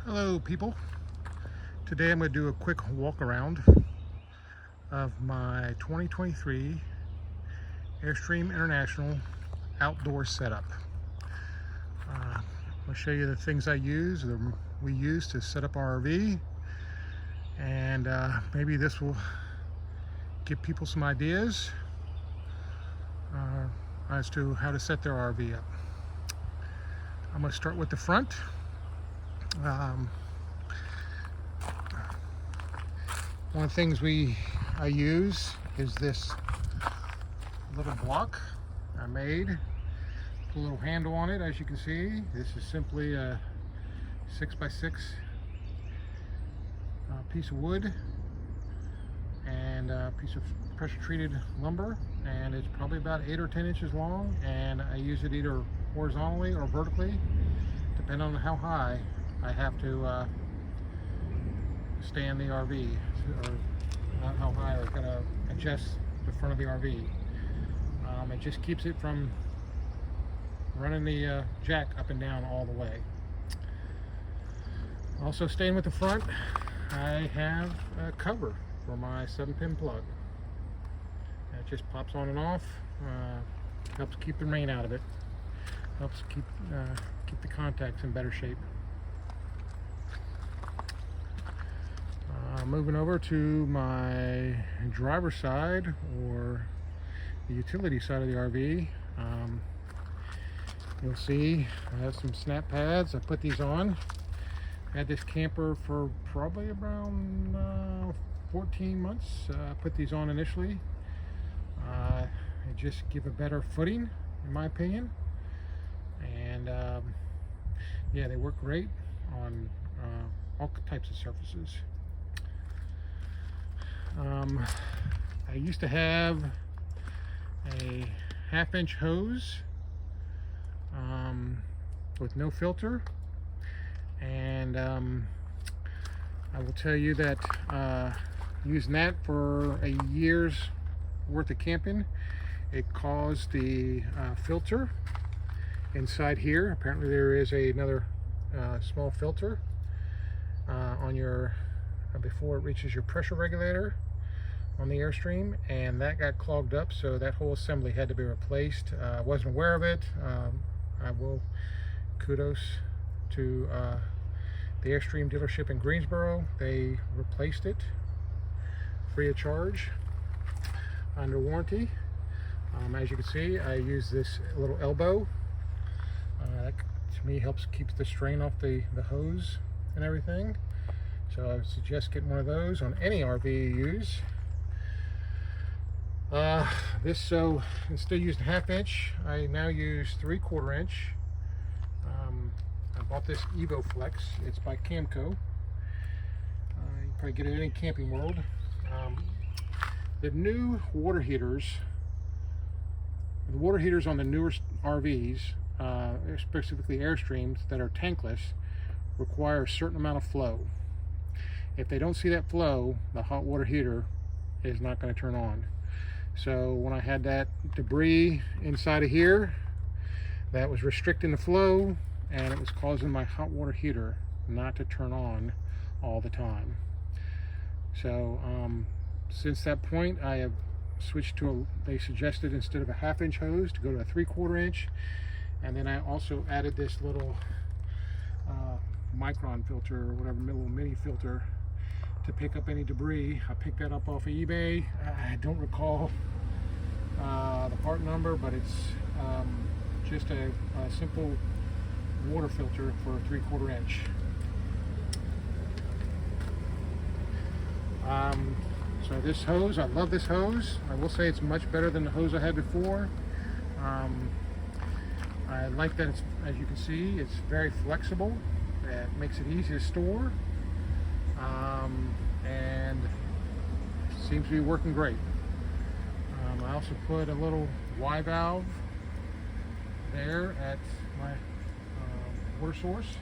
Hello people. Today I'm going to do a quick walk around of my 2023 Airstream International outdoor setup. I'll show you the things we use to set up our RV, and maybe this will give people some ideas as to how to set their RV up. I'm going to start with the front. One of the things I use is this little block I made. Put a little handle on it, as you can see. This is simply a 6x6 piece of wood and a piece of pressure treated lumber, and it's probably about 8 or 10 inches long, and I use it either horizontally or vertically, depending on how high I have to stand the RV, or not how high I've got to adjust the front of the RV. It just keeps it from running the jack up and down all the way. Also, staying with the front, I have a cover for my 7-pin plug. It just pops on and off. Helps keep the rain out of it. Helps keep the contacts in better shape. Moving over to my driver's side, or the utility side of the RV, you'll see I have some snap pads. I put these on. I had this camper for probably around 14 months. I put these on initially. They just give a better footing, in my opinion, and yeah, they work great on all types of surfaces. I used to have a 1/2-inch hose with no filter, and I will tell you that using that for a year's worth of camping, it caused the filter inside here. Apparently there is another small filter on your before it reaches your pressure regulator on the Airstream, and that got clogged up, so that whole assembly had to be replaced. I wasn't aware of it. I will kudos to the Airstream dealership in Greensboro. They replaced it free of charge under warranty. As you can see, I use this little elbow. That to me helps keep the strain off the hose and everything. So I would suggest getting one of those on any RV you use. Instead of using 1/2-inch, I now use 3/4 inch. I bought this Evo Flex. It's by Camco. You probably get it at any Camping World. The new water heaters, on the newer RVs, specifically Airstreams that are tankless, require a certain amount of flow. If they don't see that flow, the hot water heater is not going to turn on. So when I had that debris inside of here, that was restricting the flow, and it was causing my hot water heater not to turn on all the time. So since that point, I have switched to they suggested, instead of a 1/2-inch hose, to go to a 3/4 inch. And then I also added this little micron filter, or whatever, little mini filter, to pick up any debris. I picked that up off of eBay. I don't recall the part number, but it's just a simple water filter for a 3/4 inch. So this hose, I love this hose. I will say it's much better than the hose I had before. I like that it's, as you can see, it's very flexible. It makes it easy to store, and seems to be working great. I also put a little Y valve there at my water source,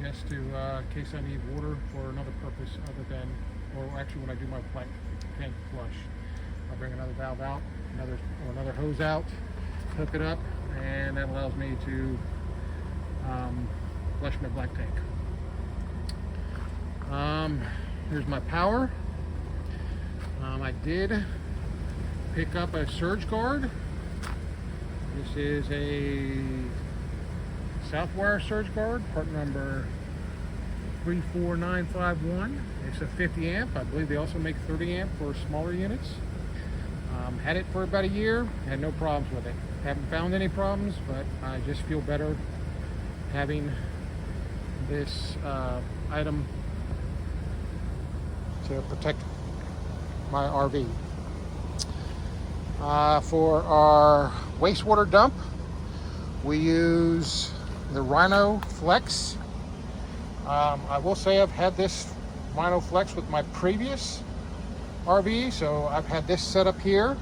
just to in case I need water for another purpose other than, or actually when I do my tank flush, I'll bring another valve out, another hose out, hook it up, and that allows me to flush my black tank. Here's my power. I did pick up a surge guard. This is a Southwire surge guard, part number 34951. It's a 50 amp. I believe they also make 30 amp for smaller units. Had it for about a year, had no problems with it. Haven't found any problems, but I just feel better having this item to protect my RV. For our wastewater dump, we use the Rhino Flex. I will say I've had this Rhino Flex with my previous RV, so I've had this set up here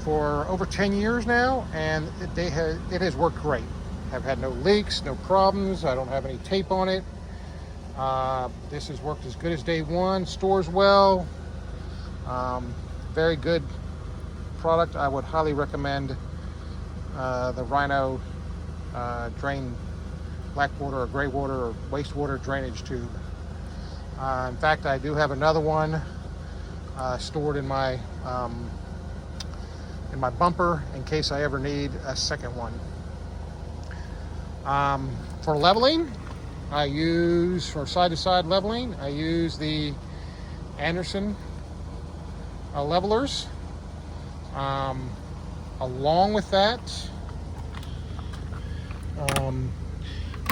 for over 10 years now, and it has worked great. I've had no leaks, no problems. I don't have any tape on it. This has worked as good as day one. Stores well. Very good product. I would highly recommend the Rhino drain black water or gray water or wastewater drainage tube. In fact, I do have another one stored in my bumper in case I ever need a second one. For leveling, for side-to-side leveling, I use the Anderson levelers. Along with that,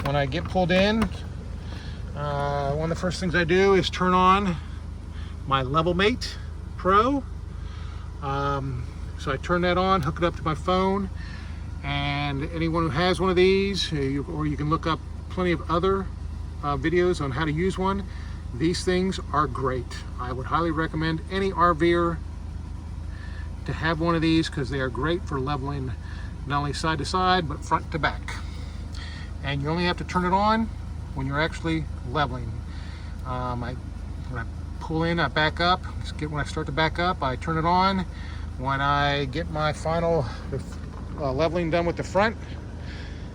when I get pulled in, one of the first things I do is turn on my LevelMate Pro. So I turn that on, hook it up to my phone, and anyone who has one of these, or you can look up plenty of other videos on how to use one. These things are great. I would highly recommend any RVer to have one of these because they are great for leveling not only side to side but front to back. And you only have to turn it on when you're actually leveling. When I pull in, I back up. When I start to back up, I turn it on. When I get my final leveling done with the front,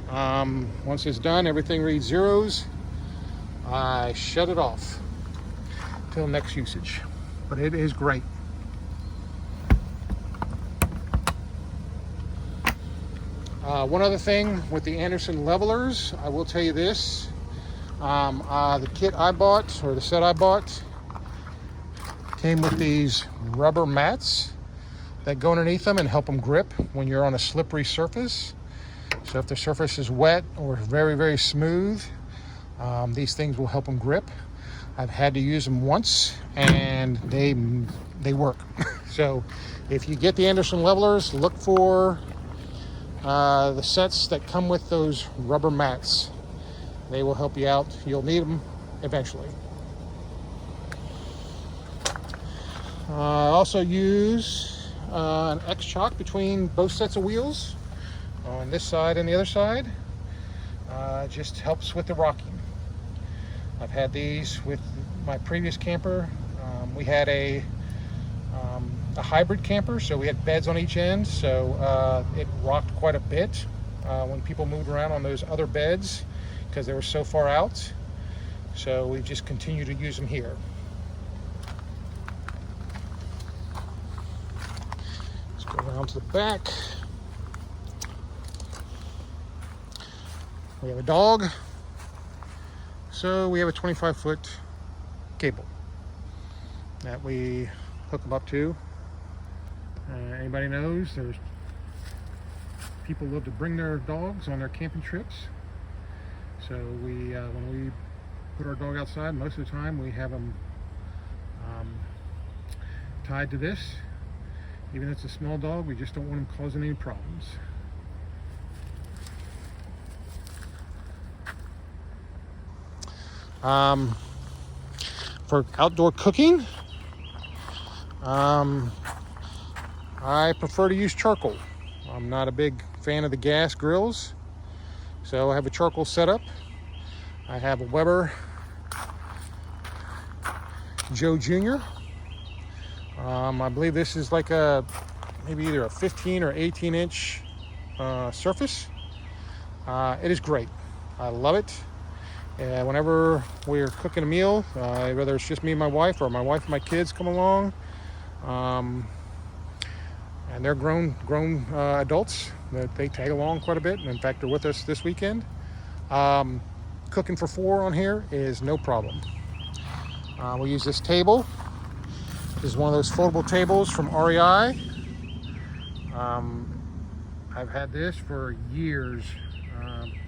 once it's done, everything reads zeros. I shut it off till next usage. But it is great. One other thing with the Anderson levelers, I will tell you this. The kit I bought, or the set I bought, came with these rubber mats that go underneath them and help them grip when you're on a slippery surface. So if the surface is wet or very, very smooth, these things will help them grip. I've had to use them once and they work. So if you get the Anderson levelers, look for the sets that come with those rubber mats. They will help you out. You'll need them eventually. I also use an X-Chock between both sets of wheels on this side and the other side. Just helps with the rocking. I've had these with my previous camper. We had a hybrid camper, so we had beds on each end, so it rocked quite a bit when people moved around on those other beds because they were so far out. So we just continue to use them here. Let's go around to the back. We have a dog, so we have a 25-foot cable that we hook them up to. Anybody knows there's people love to bring their dogs on their camping trips. So when we put our dog outside, most of the time we have them tied to this. Even if it's a small dog, we just don't want them causing any problems. For outdoor cooking, I prefer to use charcoal. I'm not a big fan of the gas grills, so I have a charcoal setup. I have a Weber Joe Jr. I believe this is like maybe either a 15 or 18 inch surface. It is great. I love it. Whenever we're cooking a meal, whether it's just me and my wife or my wife and my kids come along, and they're grown adults, that they tag along quite a bit. And in fact, they're with us this weekend. Cooking for 4 on here is no problem. We use this table. This is one of those foldable tables from REI. I've had this for years.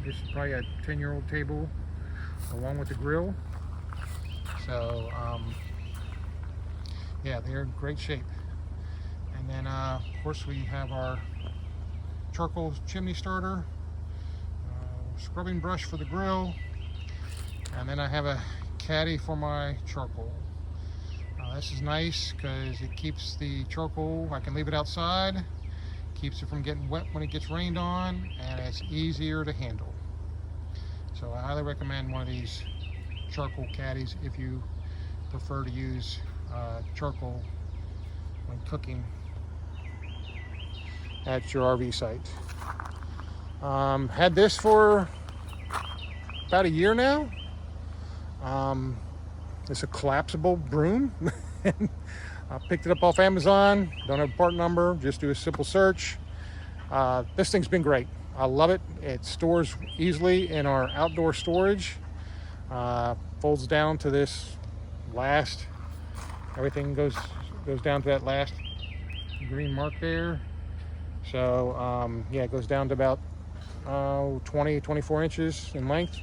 This is probably a 10-year-old table, along with the grill. So yeah, they're in great shape. And then of course we have our charcoal chimney starter, scrubbing brush for the grill, and then I have a caddy for my charcoal. This is nice because it keeps the charcoal, I can leave it outside, keeps it from getting wet when it gets rained on, and it's easier to handle. So I highly recommend one of these charcoal caddies if you prefer to use charcoal when cooking at your RV site. Had this for about a year now. It's a collapsible broom. I picked it up off Amazon. Don't have a part number, just do a simple search. This thing's been great. I love it. It stores easily in our outdoor storage. Folds down to this last, everything goes down to that last green mark there. So yeah, it goes down to about 24 inches in length.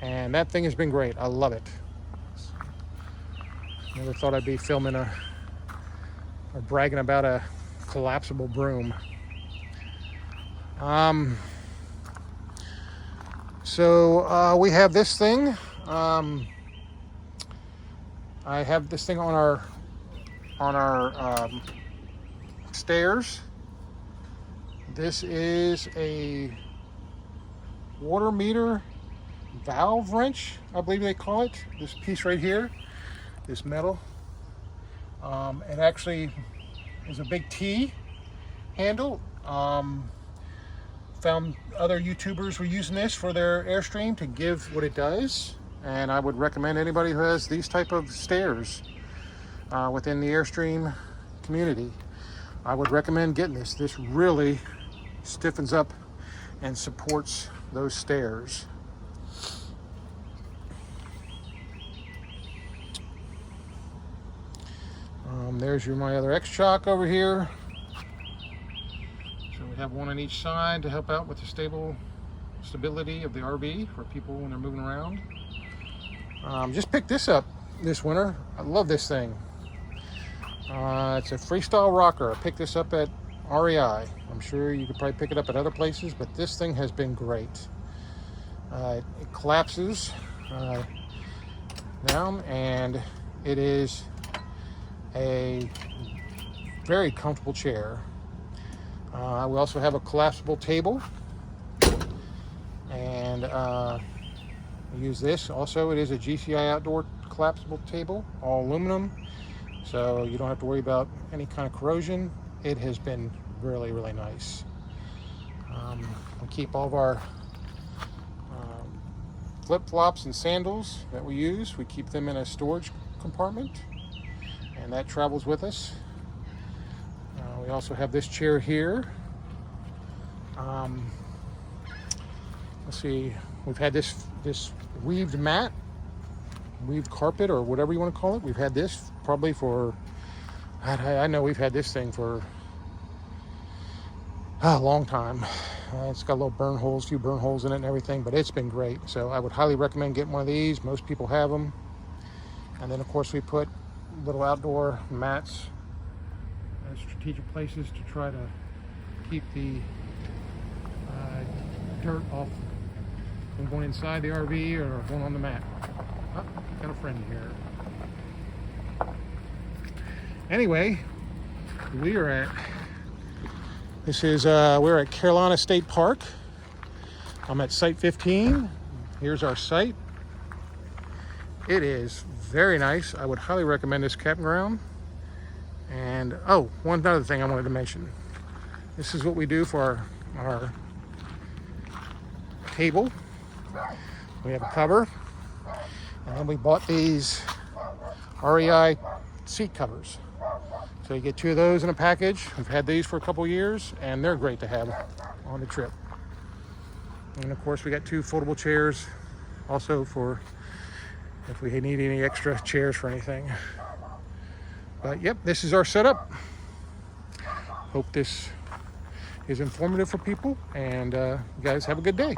And that thing has been great. I love it. Never thought I'd be filming or bragging about a collapsible broom. So we have this thing. I have this thing on our stairs. This is a water meter valve wrench, I believe they call it. This piece right here, this metal. It actually is a big T handle. Found other YouTubers were using this for their Airstream to give what it does, and I would recommend anybody who has these type of stairs within the Airstream community, I would recommend getting this. This really stiffens up and supports those stairs. There's my other X-Shock over here. So we have one on each side to help out with the stability of the RV for people when they're moving around. Just picked this up this winter. I love this thing. It's a freestyle rocker. I picked this up at REI. I'm sure you could probably pick it up at other places, but this thing has been great. It collapses down, and it is a very comfortable chair. We also have a collapsible table, and we use this also. It is a GCI outdoor collapsible table, all aluminum, so you don't have to worry about any kind of corrosion. It has been really, really nice. We keep all of our flip-flops and sandals that we use. We keep them in a storage compartment, and that travels with us. We also have this chair here. Let's see, we've had this weaved mat, weaved carpet, or whatever you want to call it. We've had this probably for, I know we've had this thing for a long time. It's got a few burn holes in it and everything, but it's been great. So I would highly recommend getting one of these. Most people have them. And then of course we put little outdoor mats at strategic places to try to keep the dirt off from going inside the RV or going on the mat. Oh, got a friend here. Anyway, we're at Carolina State Park. I'm at Site 15. Here's our site. It is very nice. I would highly recommend this campground. And one other thing I wanted to mention. This is what we do for our table. We have a cover, and then we bought these REI seat covers. So you get 2 of those in a package. We've had these for a couple years, and they're great to have on the trip. And of course, we got 2 foldable chairs, also for if we need any extra chairs for anything. But yep, this is our setup. Hope this is informative for people, and you guys have a good day.